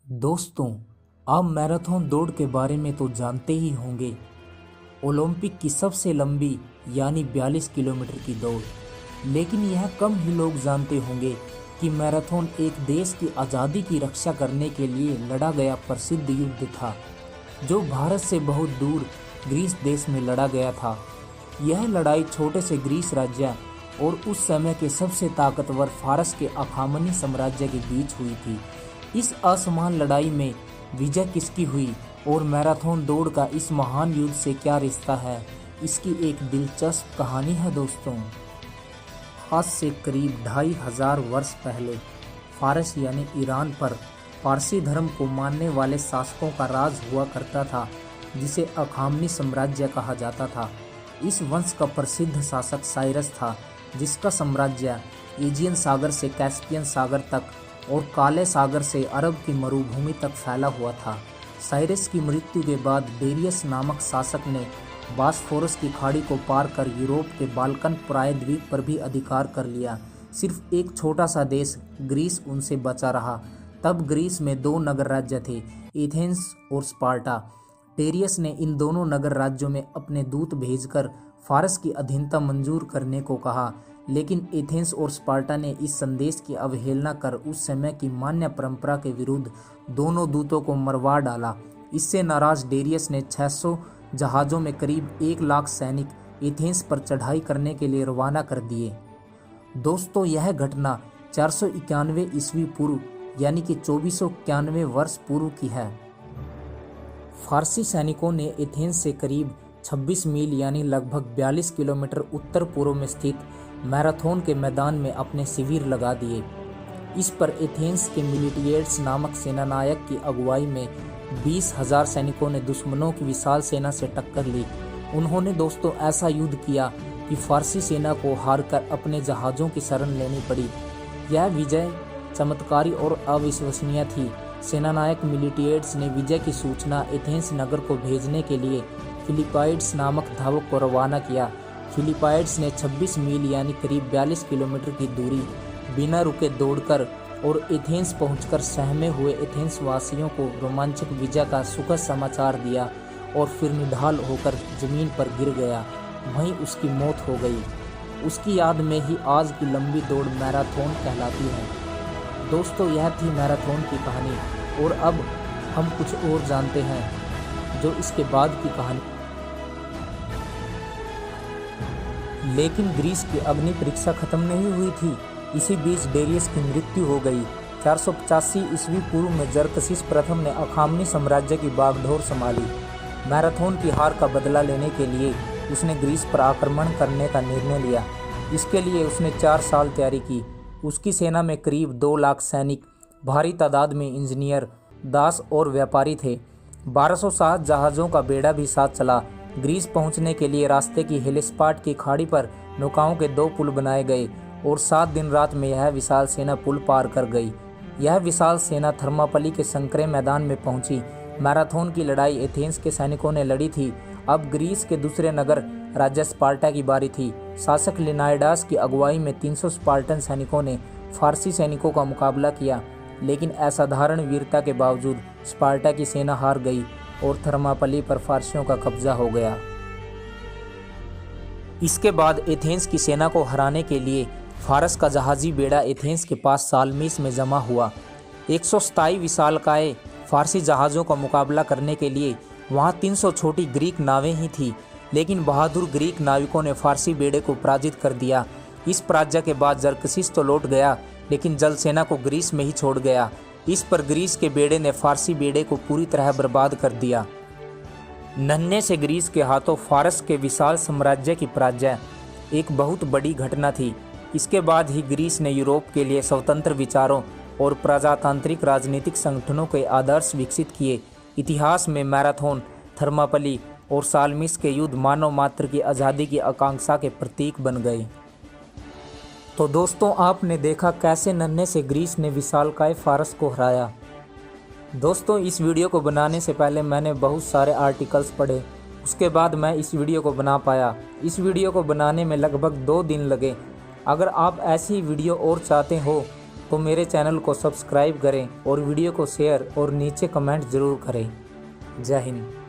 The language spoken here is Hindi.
दोस्तों, आप मैराथन दौड़ के बारे में तो जानते ही होंगे। ओलंपिक की सबसे लंबी यानी 42 किलोमीटर की दौड़। लेकिन यह कम ही लोग जानते होंगे कि मैराथन एक देश की आज़ादी की रक्षा करने के लिए लड़ा गया प्रसिद्ध युद्ध था, जो भारत से बहुत दूर ग्रीस देश में लड़ा गया था। यह लड़ाई छोटे से ग्रीस राज्य और उस समय के सबसे ताकतवर फारस के अखामनी साम्राज्य के बीच हुई थी। इस असमान लड़ाई में विजय किसकी हुई और मैराथन दौड़ का इस महान युद्ध से क्या रिश्ता है, इसकी एक दिलचस्प कहानी है दोस्तों। आज से करीब 2500 वर्ष पहले फारस यानी ईरान पर पारसी धर्म को मानने वाले शासकों का राज हुआ करता था, जिसे अखामनी साम्राज्य कहा जाता था। इस वंश का प्रसिद्ध शासक साइरस था, जिसका साम्राज्य एजियन सागर से कैस्पियन सागर तक और काले सागर से अरब की मरुभूमि तक फैला हुआ था। साइरस की मृत्यु के बाद डेरियस नामक शासक ने बास्फोरस की खाड़ी को पार कर यूरोप के बाल्कन प्रायद्वीप पर भी अधिकार कर लिया। सिर्फ एक छोटा सा देश ग्रीस उनसे बचा रहा। तब ग्रीस में दो नगर राज्य थे, एथेंस और स्पार्टा। डेरियस ने इन दोनों नगर राज्यों में अपने दूत भेजकर फारस की अधीनता मंजूर करने को कहा, लेकिन एथेंस और स्पार्टा ने इस संदेश की अवहेलना कर उस समय की मान्य परंपरा के विरुद्ध दोनों दूतों को मरवा डाला। इससे नाराज डेरियस ने 600 जहाज़ों में करीब 1 लाख सैनिक एथेंस पर चढ़ाई करने के लिए रवाना कर दिए। दोस्तों, यह घटना 491 ईस्वी पूर्व यानी कि 2491 वर्ष पूर्व की है। फारसी सैनिकों ने एथेंस से करीब 26 मील यानी लगभग 42 किलोमीटर उत्तर पूर्व में स्थित मैराथन के मैदान में अपने शिविर लगा दिए। इस पर एथेंस के मिलिटियर्स नामक सेनानायक की अगुवाई में 20,000 सैनिकों ने दुश्मनों की विशाल सेना से टक्कर ली। उन्होंने दोस्तों ऐसा युद्ध किया कि फारसी सेना को हारकर अपने जहाज़ों की शरण लेनी पड़ी। यह विजय चमत्कारी और अविश्वसनीय थी। सेनानायक मिलिटियर्स ने विजय की सूचना एथेंस नगर को भेजने के लिए फिलिपाइड्स नामक धावक को रवाना किया। फिलिपाइड्स ने 26 मील यानी करीब 42 किलोमीटर की दूरी बिना रुके दौड़कर और एथेंस पहुंचकर सहमे हुए एथेंस वासियों को रोमांचक विजय का सुखद समाचार दिया और फिर निढाल होकर जमीन पर गिर गया। वहीं उसकी मौत हो गई। उसकी याद में ही आज की लंबी दौड़ मैराथन कहलाती है। दोस्तों, यह थी मैराथन की कहानी और अब हम कुछ और जानते हैं जो इसके बाद की कहानी। लेकिन ग्रीस की अग्नि परीक्षा खत्म नहीं हुई थी। इसी बीच डेरियस की मृत्यु हो गई। 485 ईस्वी पूर्व में जरकसिस प्रथम ने अखामनी साम्राज्य की बागडोर संभाली। मैराथन की हार का बदला लेने के लिए उसने ग्रीस पर आक्रमण करने का निर्णय लिया। इसके लिए उसने 4 साल तैयारी की। उसकी सेना में करीब 2 लाख सैनिक, भारी तादाद में इंजीनियर, दास और व्यापारी थे। 1260 जहाज़ों का बेड़ा भी साथ चला। ग्रीस पहुंचने के लिए रास्ते की हेलेस्पाट की खाड़ी पर नौकाओं के 2 पुल बनाए गए और 7 दिन रात में यह विशाल सेना पुल पार कर गई। यह विशाल सेना थर्मापली के संकरे मैदान में पहुंची। मैराथन की लड़ाई एथेंस के सैनिकों ने लड़ी थी। अब ग्रीस के दूसरे नगर राज्य स्पार्टा की बारी थी। शासक लिनाइडास की अगुवाई में 300 स्पार्टन सैनिकों ने फारसी सैनिकों का मुकाबला किया, लेकिन असाधारण वीरता के बावजूद स्पार्टा की सेना हार गई और थर्मापली पर फारसियों का कब्जा हो गया। इसके बाद एथेंस की सेना को हराने के लिए फारस का जहाजी बेड़ा एथेंस के पास सालमीस में जमा हुआ। 127 विशालकाय फारसी जहाज़ों का मुकाबला करने के लिए वहां 300 छोटी ग्रीक नावें ही थी, लेकिन बहादुर ग्रीक नाविकों ने फारसी बेड़े को पराजित कर दिया। इस पराजय के बाद जरकसिस तो लौट गया, लेकिन जल सेना को ग्रीस में ही छोड़ गया। इस पर ग्रीस के बेड़े ने फारसी बेड़े को पूरी तरह बर्बाद कर दिया। नन्हे से ग्रीस के हाथों फारस के विशाल साम्राज्य की पराजय एक बहुत बड़ी घटना थी। इसके बाद ही ग्रीस ने यूरोप के लिए स्वतंत्र विचारों और प्रजातांत्रिक राजनीतिक संगठनों के आदर्श विकसित किए। इतिहास में मैराथन, थर्मापली और सालमीस के युद्ध मानव मात्र की आज़ादी की आकांक्षा के प्रतीक बन गए। तो दोस्तों, आपने देखा कैसे नन्हे से ग्रीस ने विशालकाय फारस को हराया। दोस्तों, इस वीडियो को बनाने से पहले मैंने बहुत सारे आर्टिकल्स पढ़े, उसके बाद मैं इस वीडियो को बना पाया। इस वीडियो को बनाने में लगभग 2 दिन लगे। अगर आप ऐसी वीडियो और चाहते हो तो मेरे चैनल को सब्सक्राइब करें और वीडियो को शेयर और नीचे कमेंट ज़रूर करें। जय हिंद।